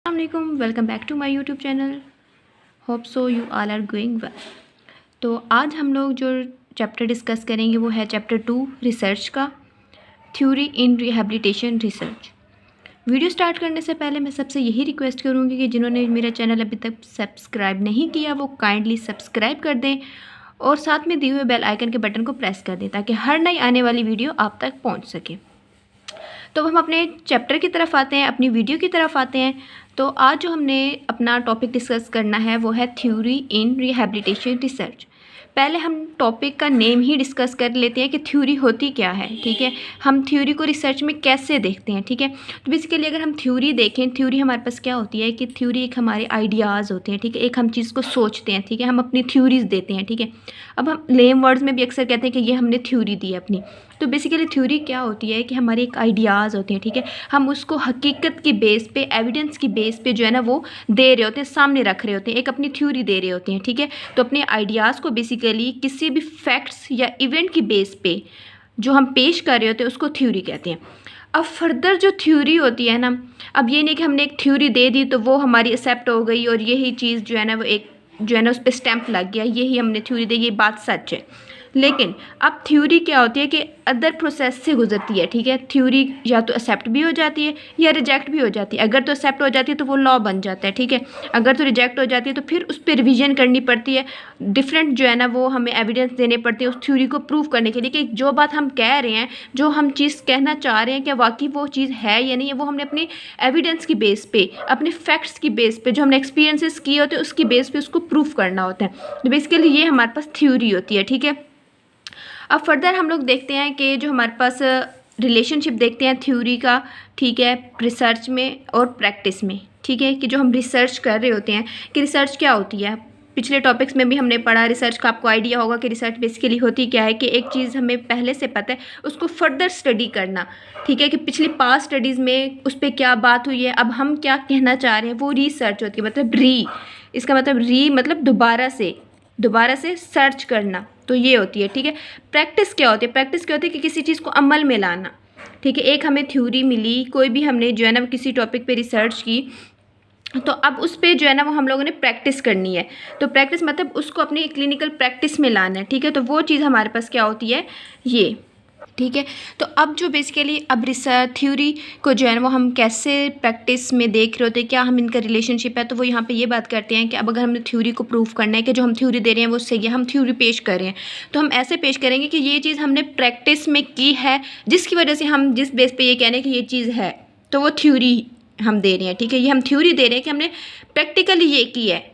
अस्सलाम welcome back to my YouTube channel. Hope so you all are going well. तो आज हम लोग जो चैप्टर डिस्कस करेंगे वो है चैप्टर 2 रिसर्च का, थ्योरी इन रिहैबिलिटेशन रिसर्च। वीडियो स्टार्ट करने से पहले मैं सबसे यही रिक्वेस्ट करूँगी कि जिन्होंने मेरा चैनल अभी तक सब्सक्राइब नहीं किया वो काइंडली सब्सक्राइब कर दें और साथ में दिए हुए बेल आइकन के बटन को प्रेस कर दें ताकि हर नई आने वाली वीडियो आप तक पहुँच सके। तो हम अपने चैप्टर की तरफ आते हैं, अपनी वीडियो की तरफ आते हैं। तो आज जो हमने अपना टॉपिक डिस्कस करना है वो है थ्योरी इन रिहैबिलिटेशन रिसर्च। पहले हम टॉपिक का नेम ही डिस्कस कर लेते हैं कि थ्योरी होती क्या है। ठीक है, हम थ्योरी को रिसर्च में कैसे देखते हैं। ठीक है, तो बेसिकली अगर हम थ्योरी देखें, थ्योरी हमारे पास क्या होती है कि थ्योरी एक हमारे आइडियाज़ होते हैं। ठीक है, एक हम चीज़ को सोचते हैं। ठीक है, हम अपनी थ्योरीज देते हैं। ठीक है, अब हम लेम वर्ड्स में भी अक्सर कहते हैं कि ये हमने थ्योरी दी है अपनी। तो बेसिकली थ्योरी क्या होती है कि हमारे एक आइडियाज़ होते हैं। ठीक है, हम उसको हकीकत की बेस पे, एविडेंस की बेस पे जो है ना वो दे रहे होते हैं, सामने रख रहे होते हैं, एक अपनी थ्योरी दे रहे होते हैं। ठीक है, तो अपने आइडियाज़ को बेसिकली किसी भी फैक्ट्स या इवेंट की बेस पे जो हम पेश कर रहे होते हैं उसको थ्योरी कहते हैं। अब फर्दर जो थ्योरी होती है ना, अब ये नहीं कि हमने एक थ्योरी दे दी तो वो हमारी एक्सेप्ट हो गई और यही चीज़ जो है ना वो एक जो है ना उस पर स्टैंप लग गया, यही हमने थ्योरी दी, ये बात सच है। लेकिन अब थ्योरी क्या होती है कि अदर प्रोसेस से गुजरती है। ठीक है, थ्योरी या तो एक्सेप्ट भी हो जाती है या रिजेक्ट भी हो जाती है। अगर तो एक्सेप्ट हो जाती है तो वो लॉ बन जाता है। ठीक है, अगर तो रिजेक्ट हो जाती है तो फिर उस पर रिवीजन करनी पड़ती है, डिफरेंट जो है ना वो हमें एविडेंस देने पड़ते हैं उस थ्योरी को प्रूव करने के लिए कि जो बात हम कह रहे हैं, जो हम चीज़ कहना चाह रहे हैं, क्या वाकई वो चीज़ है या नहीं है, वो हमने अपनी एविडेंस की बेस पे, अपने फैक्ट्स की बेस पे, जो हमने एक्सपीरियंसेस किए होते हैं उसकी बेस पे उसको प्रूव करना होता है। तो बेसिकली ये हमारे पास थ्योरी होती है। ठीक है, अब फर्दर हम लोग देखते हैं कि जो हमारे पास रिलेशनशिप देखते हैं थ्योरी का, ठीक है, रिसर्च में और प्रैक्टिस में। ठीक है, कि जो हम रिसर्च कर रहे होते हैं कि रिसर्च क्या होती है। पिछले टॉपिक्स में भी हमने पढ़ा रिसर्च का, आपको आइडिया होगा कि रिसर्च बेसिकली होती क्या है कि एक चीज़ हमें पहले से पता है उसको फर्दर स्टडी करना। ठीक है, कि पिछली पास्ट स्टडीज़ में उस पर क्या बात हुई है, अब हम क्या कहना चाह रहे हैं, वो रिसर्च होती है। मतलब इसका मतलब मतलब दोबारा से सर्च करना, तो ये होती है। ठीक है, प्रैक्टिस क्या होती है, प्रैक्टिस क्या होती है कि किसी चीज़ को अमल में लाना। ठीक है, एक हमें थ्योरी मिली, कोई भी हमने जो है ना किसी टॉपिक पे रिसर्च की, तो अब उस पर जो है ना वो हम लोगों ने प्रैक्टिस करनी है। तो प्रैक्टिस मतलब उसको अपनी क्लिनिकल प्रैक्टिस में लाना है। ठीक है, तो वो चीज़ हमारे पास क्या होती है, ये। ठीक है, तो अब जो बेसिकली अब रिसर्च थ्योरी को जो है ना वो हम कैसे प्रैक्टिस में देख रहे होते हैं, क्या हम इनका रिलेशनशिप है, तो वो यहाँ पे ये बात करते हैं कि अब अगर हमने थ्योरी को प्रूव करना है कि जो हम थ्योरी दे रहे हैं वो सही है, हम थ्योरी पेश कर रहे हैं, तो हम ऐसे पेश करेंगे कि ये चीज़ हमने प्रैक्टिस में की है, जिसकी वजह से हम जिस बेस पे ये कह रहे हैं कि ये चीज़ है, तो वो थ्योरी हम दे रहे हैं। ठीक है, ये हम थ्योरी दे रहे हैं कि हमने प्रैक्टिकली ये की है,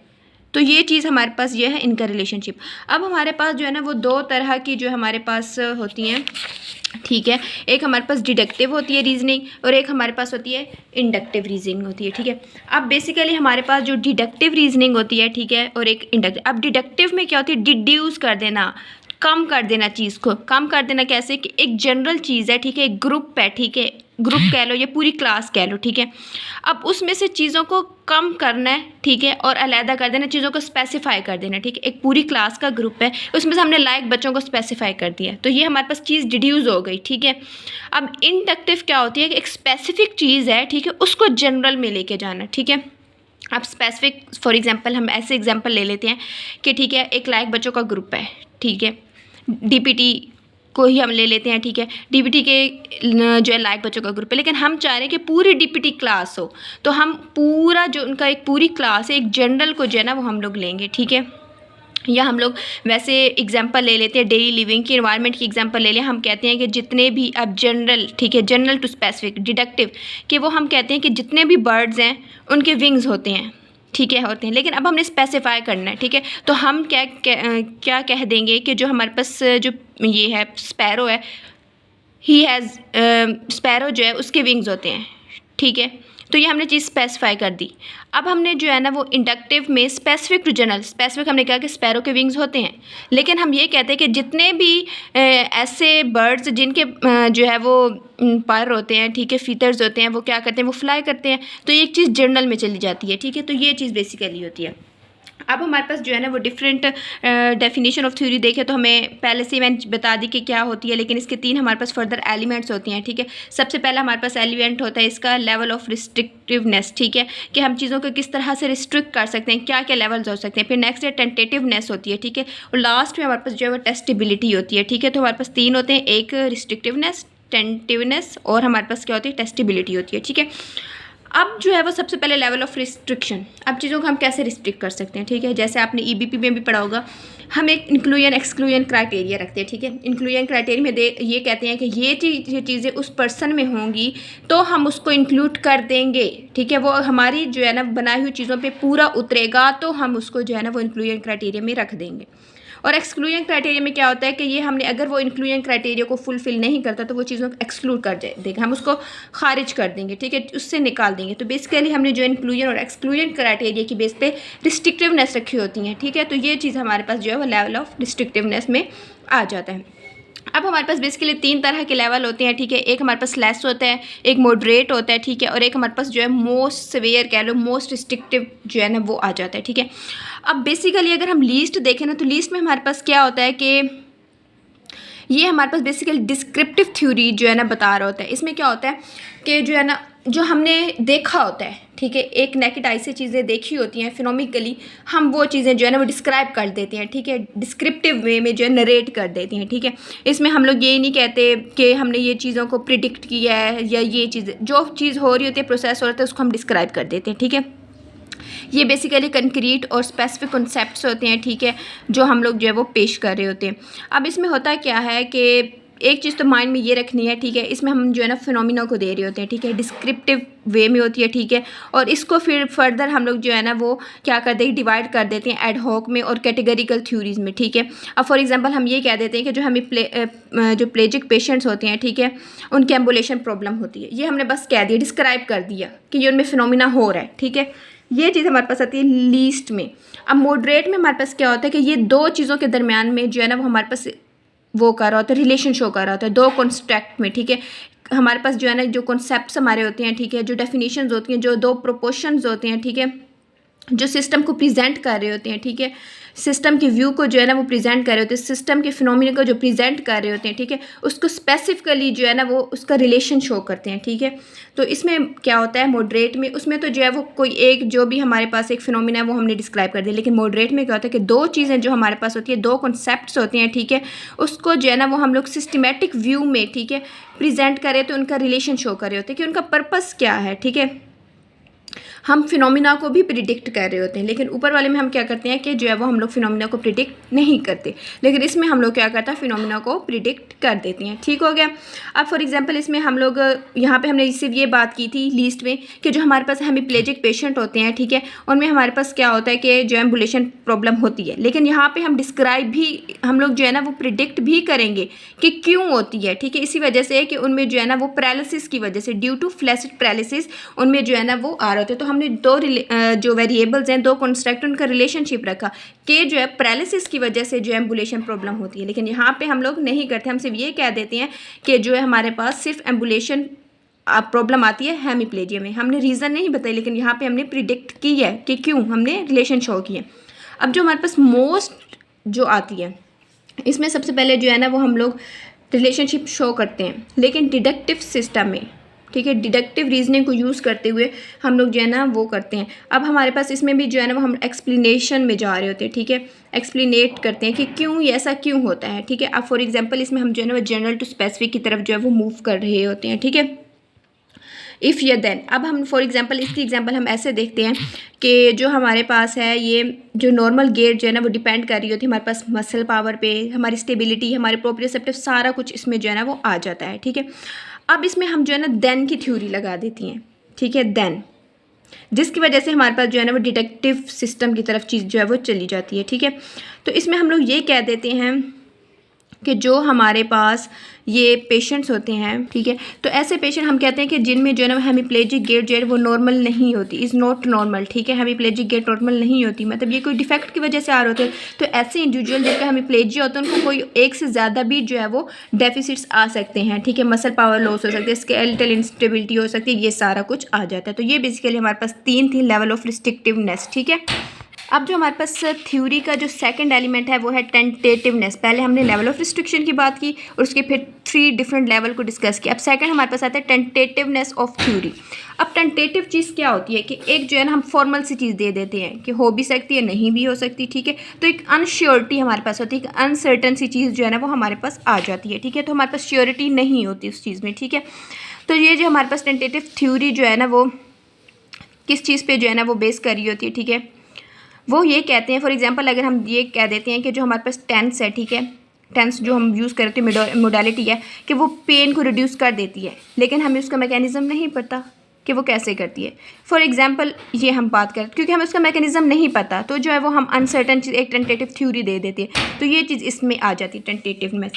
तो ये चीज़ हमारे पास ये है इनका रिलेशनशिप। अब हमारे पास जो है ना वो दो तरह की जो हमारे पास होती हैं। ठीक है, एक हमारे पास डिडक्टिव होती है रीजनिंग और एक हमारे पास होती है इंडक्टिव रीजनिंग होती है। ठीक है, अब बेसिकली हमारे पास जो डिडक्टिव रीजनिंग होती है, ठीक है, और एक इंडक्टिव। अब डिडक्टिव में क्या होती है, डिड्यूस कर देना, कम कर देना, चीज़ को कम कर देना। कैसे कि एक जनरल चीज़ है, ठीक है, एक ग्रुप है, ठीक है, ग्रुप कह लो या पूरी क्लास कह लो। ठीक है, अब उसमें से चीज़ों को कम करना है, ठीक है, और अलहदा कर देना, चीज़ों को स्पेसिफाई कर देना। ठीक है, एक पूरी क्लास का ग्रुप है, उसमें से हमने लाइक बच्चों को स्पेसिफाई कर दिया, तो ये हमारे पास चीज़ डिड्यूस हो गई। ठीक है, अब इंडक्टिव क्या होती है कि एक स्पेसिफिक चीज़ है, ठीक है, उसको जनरल में लेके जाना। ठीक है, अब स्पेसिफिक फॉर एग्जांपल हम ऐसे एग्जांपल ले लेते हैं कि ठीक है एक लाइक बच्चों का ग्रुप है, ठीक है, डीपीटी को ही हम ले लेते हैं। ठीक है, डीपीटी के जो है लाइक बच्चों का ग्रुप है, लेकिन हम चाह रहे हैं कि पूरी डीपीटी क्लास हो, तो हम पूरा जो उनका एक पूरी क्लास है, एक जनरल को जो है ना वो हम लोग लेंगे। ठीक है, या हम लोग वैसे एग्जांपल ले लेते हैं डेली लिविंग की, एनवायरनमेंट की एग्जांपल ले लें। हम कहते हैं कि जितने भी अब जनरल, ठीक है, जनरल टू स्पेसिफिक, डिडक्टिव कि वो हम कहते हैं कि जितने भी बर्ड्स हैं उनके विंग्स होते हैं, ठीक है, होते हैं, लेकिन अब हमने स्पेसिफाई करना है। ठीक है, तो हम क्या कह देंगे कि जो हमारे पास जो ये है स्पैरो है, ही हैज़ स्पैरो जो है उसके विंग्स होते हैं। ठीक है, तो ये हमने चीज़ स्पेसिफाई कर दी। अब हमने जो है ना वो इंडक्टिव में स्पेसिफिक टू जनरल, स्पेसिफिक हमने कहा कि स्पैरो के विंग्स होते हैं, लेकिन हम ये कहते हैं कि जितने भी ऐसे बर्ड्स जिनके जो है वो पर होते हैं, ठीक है, फीटर्स होते हैं, वो क्या करते हैं, वो फ्लाई करते हैं, तो ये एक चीज़ जनरल में चली जाती है। ठीक है, तो ये चीज़ बेसिकली होती है। अब हमारे पास जो है ना वो डिफरेंट डेफिनेशन ऑफ थ्योरी देखे तो हमें पहले से मैंने बता दी कि क्या होती है, लेकिन इसके 3 हमारे पास फर्दर एलिमेंट्स होती हैं, ठीक है। सबसे पहला हमारे पास एलिमेंट होता है इसका लेवल ऑफ रिस्ट्रिक्टिवनेस, ठीक है, कि हम चीज़ों को किस तरह से रिस्ट्रिक्ट कर सकते हैं, क्या क्या लेवल्स हो सकते हैं। फिर नेक्स्ट है टेंटेटिवनेस होती है, ठीक है, और लास्ट में हमारे पास जो है वो टेस्टेबिलिटी होती है, ठीक है। तो हमारे पास 3 होते हैं, एक रिस्ट्रिक्टिवनेस, टेंटेटिवनेस और हमारे पास क्या होती है, टेस्टेबिलिटी होती है, ठीक है। अब जो है वो सबसे पहले लेवल ऑफ रिस्ट्रिक्शन, अब चीज़ों को हम कैसे रिस्ट्रिक्ट कर सकते हैं, ठीक है। जैसे आपने ईबीपी में भी पढ़ा होगा, हम एक इंक्लूजन एक्सक्लूजन क्राइटेरिया रखते हैं, ठीक है। इंक्लूजन क्राइटेरिया में ये कहते हैं कि ये चीज़ें उस पर्सन में होंगी तो हम उसको इंक्लूड कर देंगे, ठीक है। वो हमारी जो है ना बनाई हुई चीज़ों पे पूरा उतरेगा तो हम उसको जो है ना वो इंक्लूजन क्राइटेरिया में रख देंगे। और एक्सक्लूजन क्राइटेरिया में क्या होता है कि ये हमने अगर वो इंक्लूजन क्राइटेरिया को फुलफिल नहीं करता तो वो चीज़ों को एक्सक्लूड कर देगा, हम उसको खारिज कर देंगे, ठीक है, उससे निकाल देंगे। तो बेसिकली हमने जो इंक्लूजन और एक्सक्लूजन क्राइटेरिया की बेस पे रिस्ट्रिक्टिवनेस रखी होती हैं, ठीक है। तो ये चीज़ हमारे पास जो है वो लेवल ऑफ रिस्ट्रिक्टिवनेस में आ जाता है। अब हमारे पास बेसिकली 3 तरह के लेवल होते हैं, ठीक है। एक हमारे पास लेस होता है, एक मॉडरेट होता है, ठीक है, और एक हमारे पास जो है मोस्ट सिवियर कह लो, मोस्ट रिस्ट्रिक्टिव जो है ना वो आ जाता है, ठीक है। अब बेसिकली अगर हम लीस्ट देखें ना तो लीस्ट में हमारे पास क्या होता है कि ये हमारे पास बेसिकली डिस्क्रिप्टिव थ्योरी जो है ना बता रहा होता है। इसमें क्या होता है कि जो है ना जो हमने देखा होता है, ठीक है, एक नेकेड आई से चीज़ें देखी होती हैं फिनोमिकली, हम वो चीज़ें जो है ना वो डिस्क्राइब कर देते हैं, ठीक है, डिस्क्रिप्टिव वे में जो है नरेट कर देती हैं, ठीक है। इसमें हम लोग ये नहीं कहते कि हमने ये चीज़ों को प्रिडिक्ट किया है या ये चीज़ें जो चीज़ हो रही होती है, प्रोसेस हो रहा है, उसको हम डिस्क्राइब कर देते हैं, ठीक है। ये बेसिकली कंक्रीट और स्पेसिफिक कॉन्सेप्ट्स होते हैं, ठीक है, जो हम लोग जो है वो पेश कर रहे होते हैं। अब इसमें होता क्या है कि एक चीज़ तो माइंड में ये रखनी है, ठीक है, इसमें हम जो है ना फिनोमिना को दे रहे होते हैं, ठीक है, डिस्क्रिप्टिव वे में होती है, ठीक है, और इसको फिर फर्दर हम लोग जो है ना वो क्या करते हैं, डिवाइड कर देते हैं एड हॉक में और कैटेगरिकल थ्योरीज में, ठीक है। अब फॉर एग्जांपल हम ये कह देते हैं कि जो हमें जो प्लेजिक पेशेंट्स होते हैं, ठीक है, उनकी एम्बुलेशन प्रॉब्लम होती है, ये हमने बस कह दिया, डिस्क्राइब कर दिया कि ये उनमें फिनोमिना हो रहा है, ठीक है। ये चीज़ हमारे पास आती है लीस्ट में। अब मॉडरेट में हमारे पास क्या होता है कि ये दो चीज़ों के दरमियान में जो है ना वो हमारे पास वो कर रहा होता है, रिलेशन शो कर रहा होता है दो कॉन्स्ट्रैक्ट में, ठीक है। हमारे पास जो है ना जो कॉन्सेप्ट्स हमारे होते हैं, ठीक है, जो डेफिनेशंस होती हैं, जो दो प्रोपोर्शंस होते हैं, ठीक है, जो सिस्टम को प्रेजेंट कर रहे होते हैं, ठीक है, सिस्टम के व्यू को जो है ना वो प्रेजेंट कर रहे होते हैं, सिस्टम के फिनोमिना को जो प्रेजेंट कर रहे होते हैं, ठीक है, उसको स्पेसिफिकली जो है ना वो उसका रिलेशन शो करते हैं, ठीक है। तो इसमें क्या होता है मॉडरेट में, उसमें तो जो है वो कोई एक जो भी हमारे पास एक फिनोमिना है वो हमने डिस्क्राइब कर दिया, लेकिन मॉडरेट में क्या होता है कि दो चीज़ें जो हमारे पास होती है, दो कॉन्सेप्ट्स होते हैं, ठीक है, उसको जो है ना वो हम लोग सिस्टमेटिक व्यू में, ठीक है, प्रेजेंट करें तो उनका रिलेशन शो कर रहे होते हैं कि उनका पर्पस क्या है, ठीक है। हम फिनोमिना को भी प्रिडिक्ट कर रहे होते हैं, लेकिन ऊपर वाले में हम क्या करते हैं कि जो है वो हम लोग फिनोमिना को प्रिडिक्ट नहीं करते, लेकिन इसमें हम लोग क्या करते हैं फिनोमिना को प्रिडिक्ट कर देते हैं, ठीक हो गया। अब फॉर एग्जांपल इसमें हम लोग यहाँ पे हमने सिर्फ ये बात की थी लीस्ट में कि जो हमारे पास हेमिप्लेजिक पेशेंट होते हैं, ठीक है, उनमें हमारे पास क्या होता है कि जो एम्बुलेशन प्रॉब्लम होती है, लेकिन यहाँ पर हम डिस्क्राइब भी हम लोग जो है ना वो प्रिडिक्ट भी करेंगे कि क्यों होती है, ठीक है। इसी वजह से कि उनमें जो है ना वो पैरालिसिस की वजह से, ड्यू टू फ्लैसिड पैरालिसिस उनमें जो है ना वो आ रहे होते हैं। तो हमने दो जो वेरिएबल्स हैं, दो कॉन्स्ट्रैक्ट, उनका रिलेशनशिप रखा कि जो है पैरालिसिस की वजह से जो एम्बुलेशन प्रॉब्लम होती है, लेकिन यहाँ पे हम लोग नहीं करते, हम सिर्फ ये कह देते हैं कि जो है हमारे पास सिर्फ एम्बुलेशन प्रॉब्लम आती है हेमिप्लेजिया में। हमने रीज़न नहीं बताया, लेकिन यहाँ पे हमने प्रिडिक्ट की है कि क्यों, हमने रिलेशन शो किया। अब जो हमारे पास मोस्ट जो आती है, इसमें सबसे पहले जो है ना वो हम लोग रिलेशनशिप शो करते हैं, लेकिन डिडक्टिव सिस्टम में, ठीक है, डिडक्टिव रीजनिंग को यूज़ करते हुए हम लोग जो है ना वो करते हैं। अब हमारे पास इसमें भी जो है ना वो हम एक्सप्लेनेशन में जा रहे होते हैं, ठीक है, एक्सप्लेनेट करते हैं कि क्यों ये ऐसा क्यों होता है, ठीक है। अब फॉर एग्जांपल इसमें हम जो है ना वो जनरल टू स्पेसिफिक की तरफ जो है वो मूव कर रहे होते हैं, ठीक है। इफ़ या देन, अब हम फॉर एग्जांपल इसकी एग्जांपल हम ऐसे देखते हैं कि जो हमारे पास है ये जो नॉर्मल गेट जो है ना वो डिपेंड कर रही होती है हमारे पास मसल पावर पे, हमारी स्टेबिलिटी, हमारे प्रोप्रियोसेप्टिव, सारा कुछ इसमें जो है ना वो आ जाता है, ठीक है। अब इसमें हम जो है ना देन की थ्योरी लगा देती हैं, ठीक है, देन, जिसकी वजह से हमारे पास जो है ना वो डिडक्टिव सिस्टम की तरफ चीज़ जो है वो चली जाती है, ठीक है। तो इसमें हम लोग ये कह देते हैं कि जो हमारे पास ये पेशेंट्स होते हैं, ठीक है, तो ऐसे पेशेंट हम कहते हैं कि जिनमें जो है ना हेमिप्लेजिक गेट जो है वो नॉर्मल नहीं होती, इज़ नॉट नॉर्मल, ठीक है, हेमिप्लेजिक गेट नॉर्मल नहीं होती, मतलब ये कोई डिफेक्ट की वजह से आ रहे होते हैं। तो ऐसे इंडिविजुअल जिनका हेमिप्लेजिया होता है उनको कोई एक से ज़्यादा भी जो है वो डेफिसिट्स आ सकते हैं, ठीक है, मसल पावर लॉस हो सकती है, स्केलेटल इंस्टेबिलिटी हो सकती है, ये सारा कुछ आ जाता है। तो ये बेसिकली हमारे पास 3 थी लेवल ऑफ रिस्ट्रिक्टिवनेस, ठीक है। अब जो हमारे पास थ्योरी का जो सेकंड एलिमेंट है वो है टेंटेटिवनेस। पहले हमने लेवल ऑफ रिस्ट्रिक्शन की बात की और उसके फिर 3 डिफरेंट लेवल को डिस्कस किया। अब सेकंड हमारे पास आता है टेंटेटिवनेस ऑफ थ्योरी। अब टेंटेटिव चीज़ क्या होती है कि एक जो है ना हम फॉर्मल सी चीज़ दे देते हैं कि हो भी सकती है नहीं भी हो सकती, ठीक है। तो एक अनश्योरिटी हमारे पास होती है, एक अनसर्टन सी चीज़ जो है ना वो हमारे पास आ जाती है, ठीक है। तो हमारे पास श्योरिटी नहीं होती उस चीज़ में, ठीक है। तो ये जो हमारे पास टेंटेटिव थ्योरी जो है ना वो किस चीज़ पे जो है ना वो बेस कर रही होती है, ठीक है। वो ये कहते हैं, फॉर एग्जांपल अगर हम ये कह देते हैं कि जो हमारे पास टेंस है, ठीक है, टेंस जो हम यूज़ करते हैं मोडालिटी है कि वो पेन को रिड्यूस कर देती है, लेकिन हमें उसका मैकेनिज़्म नहीं पता कि वो कैसे करती है। फॉर एग्जांपल ये हम बात करें, क्योंकि हमें उसका मैकेनिज़्म नहीं पता तो जो है वो हम अनसर्टन चीज़ एक टेंटेटिव थ्योरी दे देते हैं, तो ये चीज़ इसमें आ जाती है टेंटेटिव में।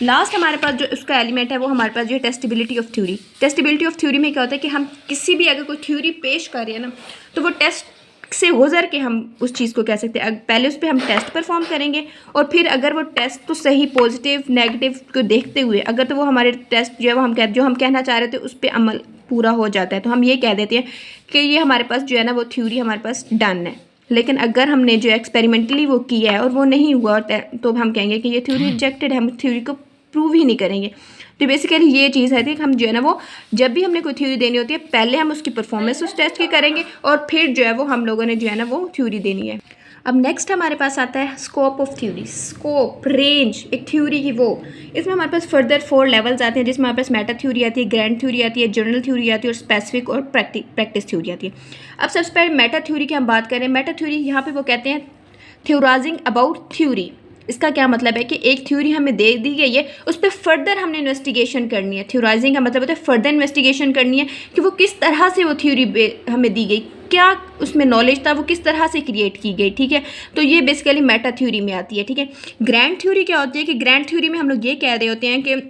लास्ट हमारे पास जो उसका एलिमेंट है वो हमारे पास जो है testability of theory. Testability of theory में क्या होता है कि हम किसी भी अगर कोई थ्योरी पेश कर रहे हैं ना तो वो टेस्ट से गुजर के हम उस चीज़ को कह सकते हैं। पहले उस पर हम टेस्ट परफॉर्म करेंगे और फिर अगर वो टेस्ट तो सही पॉजिटिव नेगेटिव को देखते हुए अगर तो वो हमारे टेस्ट जो है वो जो हम कहना चाह रहे थे उस पर अमल पूरा हो जाता है तो हम ये कह देते हैं कि ये हमारे पास जो है ना वो थ्योरी हमारे पास डन है। लेकिन अगर हमने जो एक्सपेरिमेंटली वो किया है और वो नहीं हुआ तो हम कहेंगे कि ये थ्योरी रिजेक्टेड है, हम थ्योरी को प्रूव ही नहीं करेंगे। तो बेसिकली ये चीज़ है कि हम जो है ना वो जब भी हमने कोई थ्योरी देनी होती है पहले हम उसकी परफॉर्मेंस उस टेस्ट की करेंगे और फिर जो है वो हम लोगों ने जो है ना वो थ्योरी देनी है। अब नेक्स्ट हमारे पास आता है scope of theory. Scope, range एक थ्योरी की वो, इसमें हमारे पास फर्दर 4 लेवल्स आते हैं जिसमें हमारे पास मेटा थ्योरी आती है, ग्रैंड थ्योरी आती है, जनरल थ्योरी आती है और स्पेसिफिक और प्रैक्टिस थ्योरी आती है। अब सबसे पहले मेटा थ्योरी की हम बात करें। मेटा थ्योरी यहाँ पे वो कहते हैं थ्योराइजिंग अबाउट थ्योरी। इसका क्या मतलब है कि एक थ्योरी हमें दे दी गई है उस पर फर्दर हमने इन्वेस्टिगेशन करनी है। थ्योराइजिंग का मतलब होता है फर्दर इन्वेस्टिगेशन करनी है कि वो किस तरह से वो थ्योरी हमें दी गई, क्या उसमें नॉलेज था, वो किस तरह से क्रिएट की गई, ठीक है। तो ये बेसिकली मेटा थ्योरी में आती है, ठीक है। ग्रैंड थ्योरी क्या होती है कि ग्रैंड थ्योरी में हम लोग ये कह रहे होते हैं कि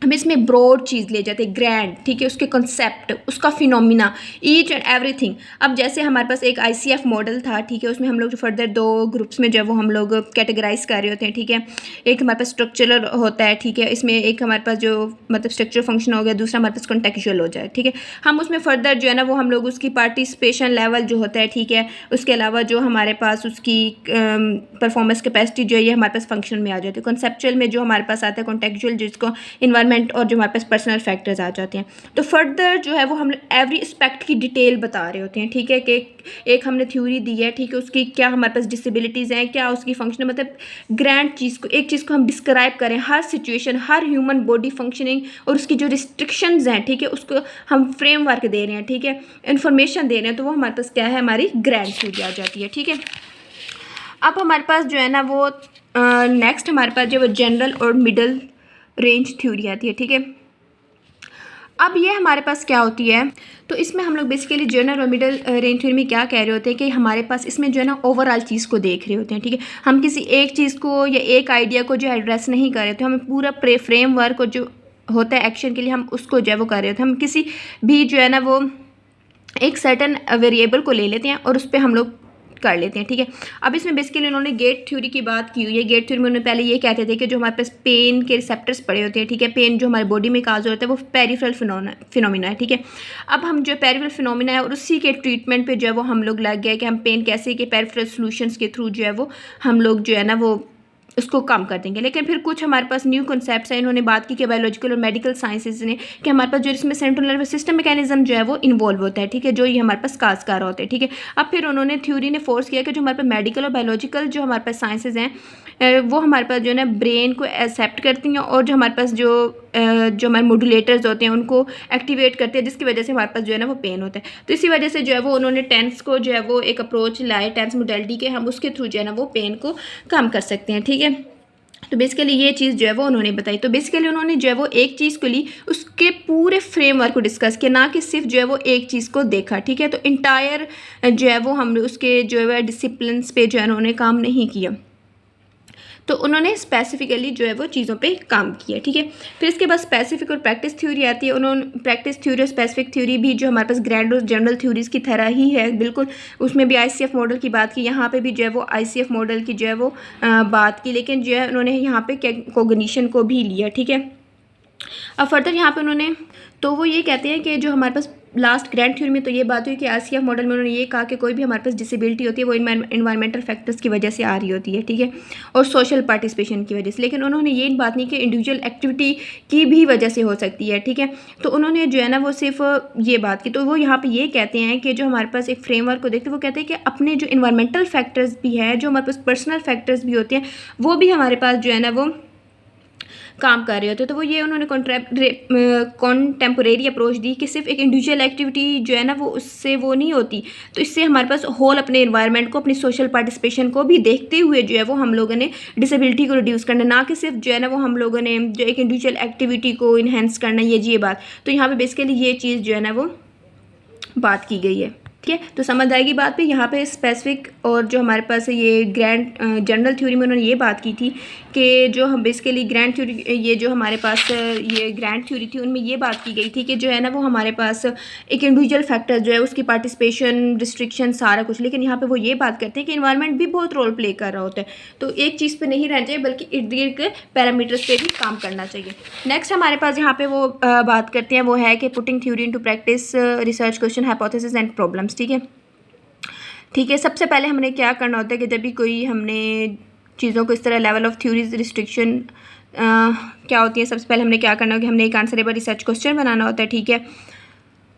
हम इसमें ब्रॉड चीज़ ले जाते हैं, ग्रैंड, ठीक है, उसके कॉन्सेप्ट, उसका फिनोमिना, ईच एंड एवरीथिंग। अब जैसे हमारे पास एक ICF मॉडल था, ठीक है, उसमें हम लोग जो फर्दर 2 ग्रुप्स में जो है वो हम लोग कैटेगराइज कर रहे होते हैं, ठीक है। एक हमारे पास स्ट्रक्चरल होता है, ठीक है, इसमें एक हमारे पास जो मतलब स्ट्रक्चर फंक्शन हो गया, दूसरा हमारे पास कॉन्टेक्चुअल हो जाए, ठीक है। हम उसमें फर्दर जो है ना वो हम लोग उसकी पार्टिसिपेशन लेवल जो होता है, ठीक है, उसके अलावा जो हमारे पास उसकी परफॉर्मेंस कैपेसिटी जो है ये हमारे पास फंक्शन में आ जाती है। कॉन्सेप्चुअल में जो हमारे पास आता है कॉन्टेक्चुअल, जिसको इन्वायरमेंट और जो हमारे पास पर्सनल फैक्टर्स आ जाते हैं। तो फर्दर जो है वो हम एवरी एस्पेक्ट की डिटेल बता रहे होते हैं, ठीक है, कि एक हमने थ्योरी दी है, ठीक है, उसकी क्या हमारे पास डिसेबिलिटीज़ हैं, क्या उसकी फंक्शन, मतलब ग्रैंड चीज़ को, एक चीज़ को हम डिस्क्राइब करें, हर सिचुएशन, हर ह्यूमन बॉडी फंक्शनिंग और उसकी जो रिस्ट्रिक्शंस हैं, ठीक है, उसको हम फ्रेमवर्क दे रहे हैं, ठीक है, इन्फॉर्मेशन दे रहे हैं, तो वो हमारे पास क्या है, हमारी ग्रैंड थ्योरी आ जाती है, ठीक है। अब हमारे पास जो है ना वो नेक्स्ट हमारे पास जो वो जनरल और मिडल रेंज थ्योरी आती है, ठीक है। अब ये हमारे पास क्या होती है, तो इसमें हम लोग बेसिकली जनरल और मिडल रेंज थ्योरी में क्या कह रहे होते हैं कि हमारे पास इसमें जो है ना ओवरऑल चीज़ को देख रहे होते हैं, ठीक है। हम किसी एक चीज़ को या एक आइडिया को जो एड्रेस नहीं कर रहे थे, हमें पूरा फ्रेमवर्क जो होता है एक्शन के लिए हम उसको जो है वो कर रहे होते हैं। हम किसी भी जो है ना वो एक सर्टन वेरिएबल को ले लेते हैं और उस पर हम लोग कर लेते हैं, ठीक है। अब इसमें बेसिकली उन्होंने गेट थ्योरी की बात की हुई है। गेट थ्योरी में उन्होंने पहले ये कहते थे कि जो हमारे पास पेन के रिसेप्टर्स पड़े होते हैं, ठीक है, पेन जो हमारी बॉडी में काज होता है वो पेरिफेरल फिनोमिना है, ठीक है। अब हम जो पेरिफेरल फिनोमिना है और उसी के ट्रीटमेंट पे जो है वो हम लोग लग गए कि हम पेन कैसे कि पेरिफेरल सॉल्यूशंस के थ्रू जो है वो हम लोग जो है ना वो उसको कम कर देंगे। लेकिन फिर कुछ हमारे पास न्यू कॉन्सेप्ट्स हैं, इन्होंने बात की कि बायोलॉजिकल और मेडिकल साइंसेज ने कि हमारे पास जो इसमें सेंट्रल नर्वस सिस्टम मैकेनिज्म जो है वो इन्वॉल्व होता है, ठीक है, जो ये हमारे पास काज कर रहा होता है, ठीक है। अब फिर उन्होंने थ्योरी ने फोर्स किया कि जो हमारे पास मेडिकल और बायोलॉजिकल जो हमारे पास साइंसेज हैं वो हमारे पास जो है ना ब्रेन को एक्सेप्ट करती हैं और जो हमारे पास जो हमारे मॉड्यूलेटर्स होते हैं उनको एक्टिवेट करते हैं, जिसकी वजह से हमारे पास जो है ना वो पेन होता है। तो इसी वजह से जो है वो उन्होंने टेंस को जो है वो एक अप्रोच लाए, टेंस मोडेलिटी के, हम उसके थ्रू जो है ना वो पेन को कम कर सकते हैं, ठीक है। तो बेसिकली ये चीज़ जो है वो उन्होंने बताई। तो बेसिकली उन्होंने जो है वो एक चीज़ को ली, उसके पूरे फ्रेमवर्क को डिस्कस किया, ना कि सिर्फ जो है वो एक चीज़ को देखा, ठीक है। तो इंटायर जो है वो हम उसके जो है डिसिप्लिन पे जो है उन्होंने काम नहीं किया, तो उन्होंने स्पेसिफिकली जो है वो चीज़ों पे काम किया, ठीक है। फिर इसके बाद स्पेसिफिक और प्रैक्टिस थ्योरी आती है। उन्होंने प्रैक्टिस थ्योरी और स्पेसिफिक थ्योरी भी जो हमारे पास ग्रैंड और जनरल थ्योरीज़ की तरह ही है बिल्कुल, उसमें भी ICF मॉडल की बात की, यहाँ पे भी जो है वो ICF मॉडल की जो है वो बात की, लेकिन जो है उन्होंने यहाँ पे कॉग्निशन को भी लिया, ठीक है। अब फर्दर यहाँ पे उन्होंने तो वो ये कहते हैं कि जो हमारे पास लास्ट ग्रैंड थ्योरी में तो ये बात हुई कि आरसीएफ मॉडल में उन्होंने ये कहा कि कोई भी हमारे पास डिसेबिलिटी होती है वो इन्वायरमेंटल फैक्टर्स की वजह से आ रही होती है, ठीक है, और सोशल पार्टिसिपेशन की वजह से। लेकिन उन्होंने ये बात नहीं कि इंडिविजुअल एक्टिविटी की भी वजह से हो सकती है, ठीक है। तो उन्होंने जो है ना वो सिर्फ ये बात की। तो वो यहाँ पे ये कहते हैं कि जो हमारे पास एक फ्रेमवर्क को देखते हैं, वो कहते हैं कि अपने जो इन्वायरमेंटल फैक्टर्स भी है, जो हमारे पास पर्सनल फैक्टर्स भी होते हैं, वो भी हमारे पास जो है ना वो काम कर रहे होते हैं। तो वो ये उन्होंने कॉन्टेम्पोरेरी अप्रोच दी कि सिर्फ एक इंडिविजुअल एक्टिविटी जो है ना वो उससे वो नहीं होती। तो इससे हमारे पास होल अपने इन्वायरमेंट को, अपनी सोशल पार्टिसिपेशन को भी देखते हुए जो है वो हम लोगों ने डिसेबिलिटी को रिड्यूस करना, ना कि सिर्फ जो है ना वो हम लोगों ने जो एक इंडिविजुअल एक्टिविटी को इन्हेंस करना, ये बात। तो यहाँ पे बेसिकली ये चीज़ जो है ना वो बात की गई है, ठीक है। तो समझ आएगी बात पे। यहाँ पे स्पेसिफिक और जो हमारे पास ये ग्रैंड जनरल थ्योरी में उन्होंने ये बात की थी कि जो हम बेसिकली ग्रैंड थ्योरी, ये जो हमारे पास ये ग्रैंड थ्योरी थी, उनमें ये बात की गई थी कि जो है ना वो हमारे पास एक इंडिविजुअल फैक्टर जो है उसकी पार्टिसिपेशन, रिस्ट्रिक्शन, सारा कुछ। लेकिन यहाँ पे वो ये बात करते हैं कि इन्वायरमेंट भी बहुत रोल प्ले कर रहा होता है। तो एक चीज़ पे नहीं रहना चाहिए बल्कि इर्द गिर्द के पैरामीटर्स पे भी काम करना चाहिए। नेक्स्ट हमारे पास यहाँ पे वो बात करते हैं, वो है कि putting theory into practice, research question, hypothesis and problems, ठीक है। ठीक है, सबसे पहले हमने क्या करना होता है कि जब भी कोई हमने चीज़ों को इस तरह लेवल ऑफ थ्योरीज, रिस्ट्रिक्शन क्या होती है, सबसे पहले हमने क्या करना होगा कि हमने एक आंसरेबल रिसर्च क्वेश्चन बनाना होता है, ठीक है।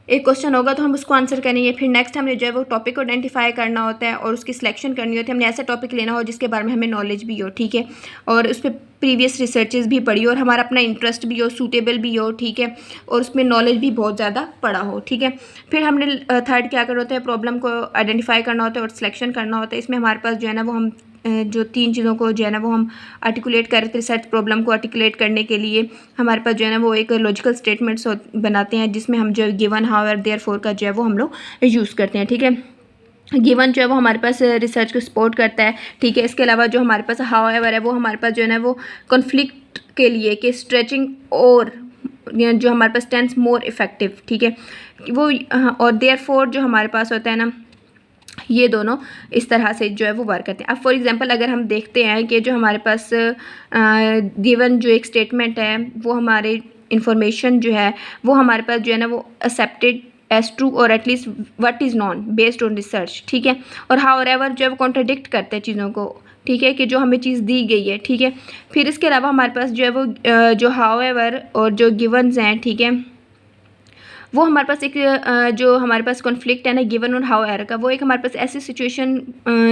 एक क्वेश्चन होगा तो हम उसको आंसर करेंगे। फिर नेक्स्ट हमने जो है वो टॉपिक को आइडेंटिफाई करना होता है और उसकी सिलेक्शन करनी होती है। हमने ऐसा टॉपिक लेना हो जिसके बारे में हमें नॉलेज भी हो, ठीक है, और उस पर प्रीवियस रिसर्चेस भी पढ़ी हो और हमारा अपना इंटरेस्ट भी हो, सूटेबल भी हो, ठीक है, और उसमें नॉलेज भी बहुत ज़्यादा पड़ा हो, ठीक है। फिर हमने थर्ड क्या करना होता है, प्रॉब्लम को आइडेंटिफाई करना होता है और सिलेक्शन करना होता है। इसमें हमारे पास जो है ना वो हम जो तीन चीज़ों को जो है ना वो हम आर्टिकुलेट कर रहे थे। रिसर्च प्रॉब्लम को आर्टिकुलेट करने के लिए हमारे पास जो है ना वो एक लॉजिकल स्टेटमेंट्स बनाते हैं जिसमें हम जो गिवन, हाउएवर, देयरफॉर का जो है वो हम लोग यूज़ करते हैं, ठीक है। गिवन जो है वो हमारे पास रिसर्च को सपोर्ट करता है, ठीक है। इसके अलावा जो हमारे पास हाउएवर है वो हमारे पास जो है ना वो कॉन्फ्लिक्ट के लिए कि स्ट्रेचिंग और जो हमारे पास टेंस मोर इफेक्टिव, ठीक है, वो और देयरफॉर जो हमारे पास होता है ना, ये दोनों इस तरह से जो है वो वर्क करते हैं। अब फॉर एग्जांपल अगर हम देखते हैं कि जो हमारे पास गिवन जो एक स्टेटमेंट है वो हमारे इंफॉर्मेशन जो है वो हमारे पास जो है ना वो एक्सेप्टेड एज ट्रू और at least what is non based on research, ठीक है, और हाउएवर जो है वो कॉन्ट्राडिक्ट करते हैं चीज़ों को, ठीक है, कि जो हमें चीज़ दी गई है, ठीक है। फिर इसके अलावा हमारे पास जो है वो जो हाउएवर और जो गिवन्स हैं, ठीक है, वो हमारे पास एक जो हमारे पास कॉन्फ्लिक्ट है ना गिवन और हाउएवर का, वो एक हमारे पास ऐसी सिचुएशन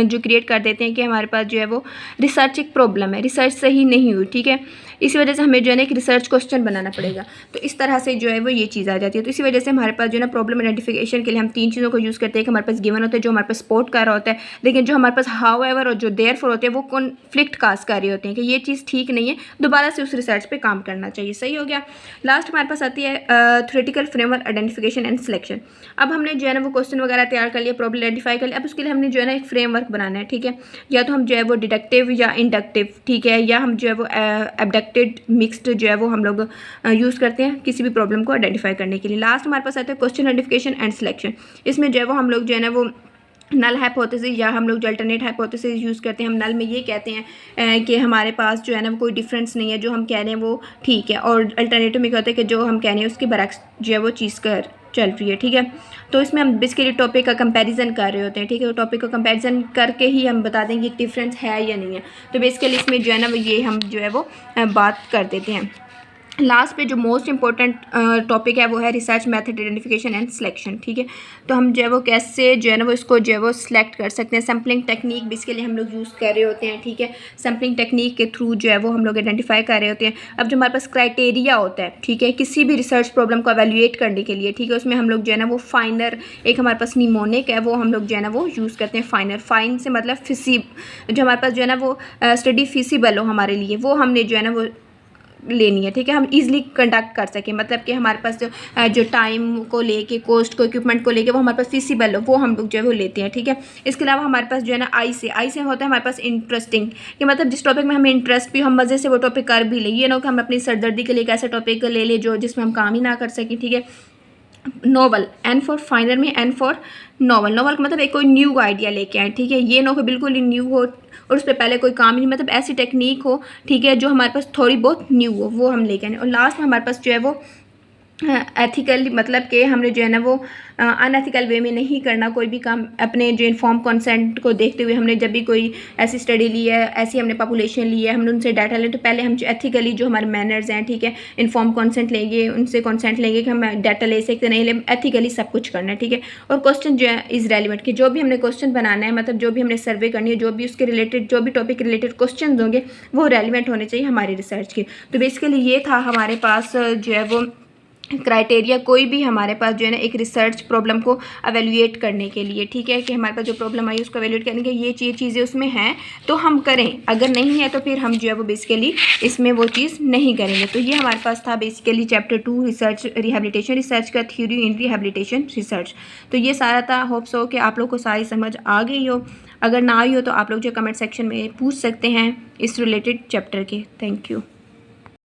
जो क्रिएट कर देते हैं कि हमारे पास जो है वो रिसर्च एक प्रॉब्लम है, रिसर्च सही नहीं हुई, ठीक है। इसी वजह से हमें जो है ना एक रिसर्च क्वेश्चन बनाना पड़ेगा। तो इस तरह से जो है वो ये चीज़ आ जाती है। तो इसी वजह से हमारे पास जो है ना प्रॉब्लम आइडेंटिफिकेशन के लिए हम तीन चीज़ों को यूज़ करते हैं कि हमारे पास गिवन होता है जो हमारे पास सपोर्ट कर रहा होता है, लेकिन जो हमारे पास हाउएवर और जो देयरफॉर होते हैं वो कॉन्फ्लिक्ट काज कर रहे होते हैं कि ये चीज़ ठीक नहीं है, दोबारा से उस रिसर्च पर काम करना चाहिए। सही हो गया। लास्ट हमारे पास आती है theoretical framework identification and selection. अब हमने जो है ना वो क्वेश्चन वगैरह तैयार कर लिया, प्रॉब्लम आइडेंटिफाई कर लिया। अब उसके लिए हमने जो है ना एक फ्रेमवर्क बनाना है, ठीक है। या तो हम जो है वो डिडक्टिव या इंडक्टिव, ठीक है, या हम जो है वो एबडक्टेड मिक्स्ड जो है वो हम लोग यूज़ करते हैं किसी भी प्रॉब्लम को आइडेंटिफाई करने के लिए। लास्ट हमारे पास आता है क्वेश्चन आइडेंटिफिकेशन एंड सिलेक्शन। इसमें जो है वो हम लोग जो है ना वो नल हाइपोथेसिस या हम लोग जो अल्टरनेट हाइपोथेसिस यूज़ करते हैं। हम नल में ये कहते हैं कि हमारे पास जो है ना कोई डिफरेंस नहीं है, जो हम कह रहे हैं वो ठीक है, और अल्टरनेटिव में क्या होता है कि जो हम कह रहे हैं उसके बरक्स जो है वो चीज़ कर चल रही है, ठीक है। तो इसमें हम बेसिकली टॉपिक का कंपैरिजन कर रहे होते हैं, ठीक है। तो टॉपिक का कंपैरिजन करके ही हम बता देंगे डिफरेंस है या नहीं है। तो बेसिकली इसमें जो है ना वो ये हम जो है वो बात कर देते हैं। लास्ट पे जो मोस्ट इंपॉर्टेंट टॉपिक है वो है research method identification and selection, ठीक है। तो हम जो है वो कैसे जो है ना वो इसको जो है वो सिलेक्ट कर सकते हैं। सैम्पलिंग टेक्निक बेसिकली हम लोग यूज़ कर रहे होते हैं, ठीक है। सैम्पलिंग टेक्निक के थ्रू जो है वो हम लोग आइडेंटिफाई कर रहे होते हैं। अब जो हमारे पास क्राइटेरिया होता है, ठीक है, किसी भी रिसर्च प्रॉब्लम को एवेल्युएट करने के लिए, ठीक है, उसमें हम लोग जो है ना वो फाइनर, एक हमारे पास निमोनिक है, वो हम लोग जो है ना वो यूज़ करते हैं फाइनर। फाइन से मतलब जो हमारे पास जो है ना वो स्टडी फिजिबल हो हमारे लिए, वो हमने जो है ना वो लेनी है, ठीक है, हम इजीली कंडक्ट कर सकें। मतलब कि हमारे पास जो टाइम को लेके, कॉस्ट को, इक्विपमेंट को लेके वो हमारे पास फिजिबल हो, वो हम लोग जो है वो लेते हैं, ठीक है। इसके अलावा हमारे पास जो है ना आई से होता है हमारे पास इंटरेस्टिंग, कि मतलब जिस टॉपिक में हमें इंटरेस्ट भी, हम मज़े से वो टॉपिक कर भी लें। ये ना हो कि हम अपनी सरदर्दी के लिए एक ऐसा टॉपिक ले लें जो जिसमें हम काम ही ना कर सकें, ठीक है। नॉवल, एन फॉर फाइनल में एन फॉर नॉवल। नॉवल का मतलब एक कोई न्यू आइडिया लेके आए, ठीक है। ये ना हो बिल्कुल ही न्यू हो और उस पर पहले कोई काम ही नहीं, मतलब ऐसी टेक्निक हो, ठीक है, जो हमारे पास थोड़ी बहुत न्यू हो, वो हम लेके आए। और लास्ट में हमारे पास जो है वो एथिकल मतलब कि हमने जो है ना वो अनएथिकल वे में नहीं करना कोई भी काम। अपने जो इन्फॉर्म कंसेंट को देखते हुए हमने जब भी कोई ऐसी स्टडी ली है, ऐसी हमने पॉपुलेशन ली है, हमने उनसे डाटा लें, तो पहले हम जो एथिकली जो हमारे मैनर्स हैं, ठीक है, इन्फॉर्म कंसेंट लेंगे, उनसे कंसेंट लेंगे कि हम डाटा ले सकते नहीं ले, एथिकली सब कुछ करना है, ठीक है। और क्वेश्चन जो है इज़ रेलिवेंट, कि जो भी हमने क्वेश्चन बनाना है, मतलब जो भी हमने सर्वे करनी है, जो भी उसके रिलेटेड जो भी टॉपिक रिलेटेड क्वेश्चन होंगे वो रेलिवेंट होने चाहिए हमारी रिसर्च के। तो बेसिकली ये था हमारे पास जो है वो क्राइटेरिया, कोई भी हमारे पास जो है ना एक रिसर्च प्रॉब्लम को एवेल्यूएट करने के लिए, ठीक है, कि हमारे पास जो प्रॉब्लम आई उसको एवेल्यूएट करने के ये चीज़ें उसमें हैं तो हम करें, अगर नहीं है तो फिर हम जो है वो बेसिकली इसमें वो चीज़ नहीं करेंगे। तो ये हमारे पास था basically chapter 2 research rehabilitation research का थ्योरी इन रिहेबिलिटेशन रिसर्च। तो ये सारा था। होप सो कि आप लोग को सारी समझ आ गई हो। अगर ना आई हो तो आप लोग जो कमेंट सेक्शन में पूछ सकते हैं इस रिलेटेड चैप्टर के। Thank you.